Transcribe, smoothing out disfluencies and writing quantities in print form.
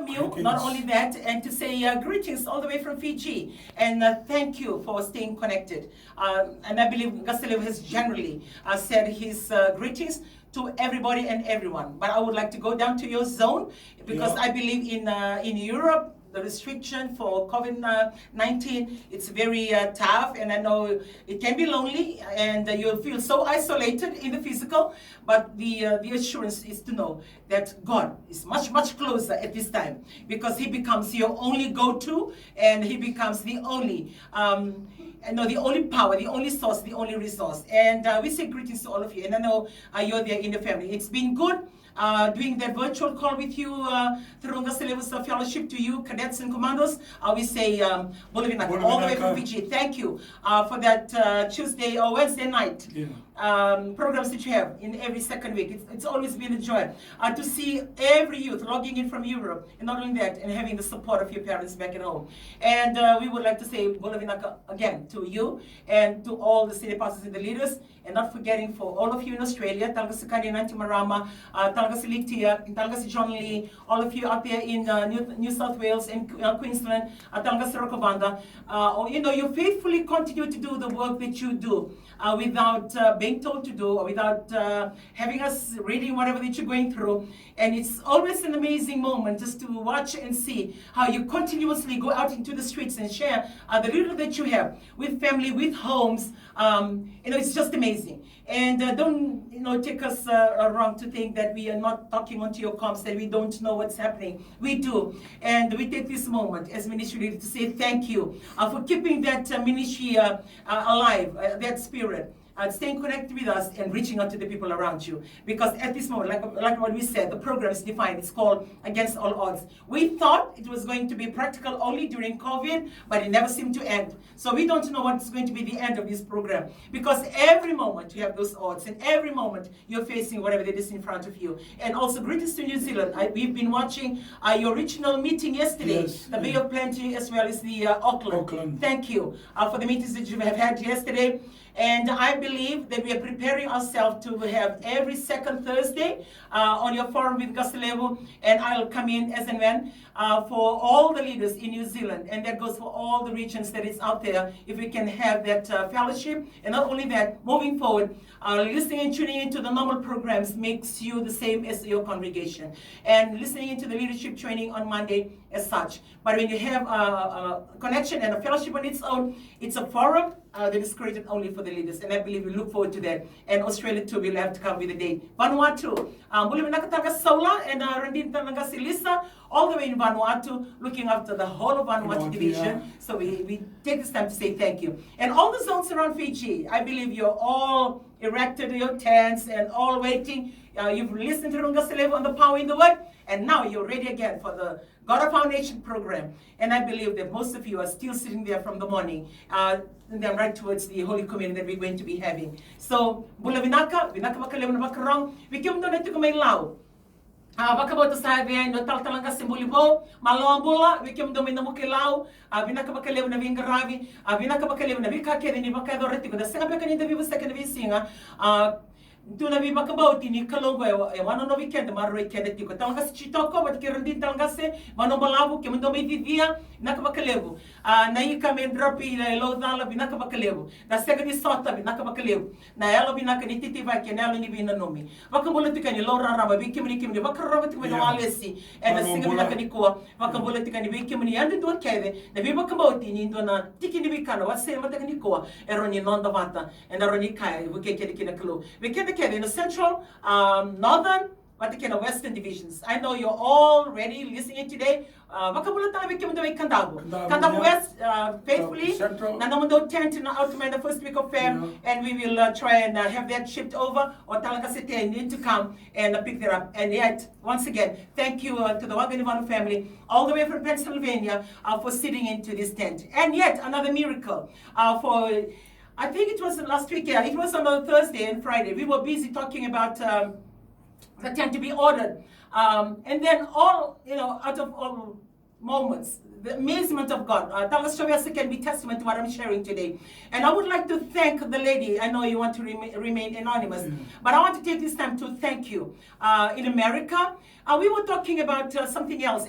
welcome you, not only that, and to say greetings all the way from Fiji. And thank you for staying connected. And I believe Gasteleo has generally said his greetings to everybody and everyone. But I would like to go down to your zone because I believe in Europe, the restriction for COVID-19, it's very tough, and I know it can be lonely, and you'll feel so isolated in the physical, but the assurance is to know that God is much, much closer at this time, because He becomes your only go-to, and He becomes the only the only power, the only source, the only resource. And we say greetings to all of you, and I know you're there in the family. It's been good doing that virtual call with you through Ngasilevu's fellowship to you, cadets and commandos. We say Bolivinak, all the way from Fiji. Thank you for that Tuesday or Wednesday night programs that you have in every second week. It's always been a joy to see every youth logging in from Europe, and not only that, and having the support of your parents back at home. And we would like to say Bolivinak again to you and to all the city pastors and the leaders, and not forgetting for all of you in Australia, Talgasikani Nanti Marama, Talgasi Tia, Talgasi John Lee, all of you out there in New South Wales and Queensland, Talgasi Rokobanda. You faithfully continue to do the work that you do without being told to do, or without having us reading whatever that you're going through. And it's always an amazing moment just to watch and see how you continuously go out into the streets and share the little that you have with family, with homes. It's just amazing. And don't take us wrong to think that we are not talking onto your comms, that we don't know what's happening. We do. And we take this moment as ministry leader to say thank you for keeping that ministry alive, that spirit. Staying connected with us and reaching out to the people around you. Because at this moment, like what we said, the program is defined. It's called Against All Odds. We thought it was going to be practical only during COVID, but it never seemed to end. So we don't know what's going to be the end of this program. Because every moment you have those odds, and every moment you're facing whatever that is in front of you. And also greetings to New Zealand. We've been watching your regional meeting yesterday. The Bay of Plenty, as well as the Auckland. Thank you for the meetings that you have had yesterday. And I believe that we are preparing ourselves to have every second Thursday on your forum with Gasteleo, and I'll come in as and when for all the leaders in New Zealand, and that goes for all the regions that is out there, if we can have that fellowship. And not only that, moving forward, listening and tuning into the normal programs makes you the same as your congregation, and listening into the leadership training on Monday as such. But when you have a connection and a fellowship on its own, it's a forum that is created only for the leaders, and I believe we look forward to that. And Australia too will have to come with a date. Vanuatu, Sola and Randin Silisa, all the way in Vanuatu, looking after the whole of Vanuatu division. So we take this time to say thank you. And all the zones around Fiji, I believe you're all erected your tents and all waiting. You've listened to Rungaselevo on the power in the word, and now you're ready again for the God of Foundation program. And I believe that most of you are still sitting there from the morning, and then right towards the Holy Communion that we're going to be having. So, Bula Vinaka Bakalev na Bakarong, we came down to Kumailao. Bakabota sabi no taltalanga simbulibo, malambula, we came down in the Mukilau, Vinaka Bakalev na Vingaravi, Vinaka Bakalev na Vikaki, ni Bakadoretico, the Sanabakan in the Viva second singer. Tuna vi makabauti ni kalongo wano no weekend maro weekend tiko talanga si chitoko but kirandi talanga se wano malabu ke mundo me vivia nakabakalevu na ika me dropi lo dala binaka bakalevu na segani sota binaka bakalevu na elo binaka ni titi vai ke nelo ni bina nomi wakambola tika ni lo rara ba bikimni kimni wakarova tika no alesi e na singa binaka ni ko wakambola tika ni bikimni ande do keve na bi makabauti ni ndona tiki ni bikana wase mata ni ko eroni nonda vata and eroni kai vuke ke dikina klo weekend in the central, northern, but the kind of western divisions. I know you're all ready listening today. Kandabu West, faithfully, Nanamundo tent in Outman the first week of Feb, and we will try and have that shipped over, or Talakasete need to come and pick that up. And yet, once again, thank you to the Waganivan family, all the way from Pennsylvania, for sitting into this tent. And yet, another miracle for I think it was last week, it was on a Thursday and Friday. We were busy talking about the tent to be ordered. And then out of all moments, the amazement of God. Talashovia can be testament to what I'm sharing today. And I would like to thank the lady. I know you want to remain anonymous, but I want to take this time to thank you. In America, we were talking about something else.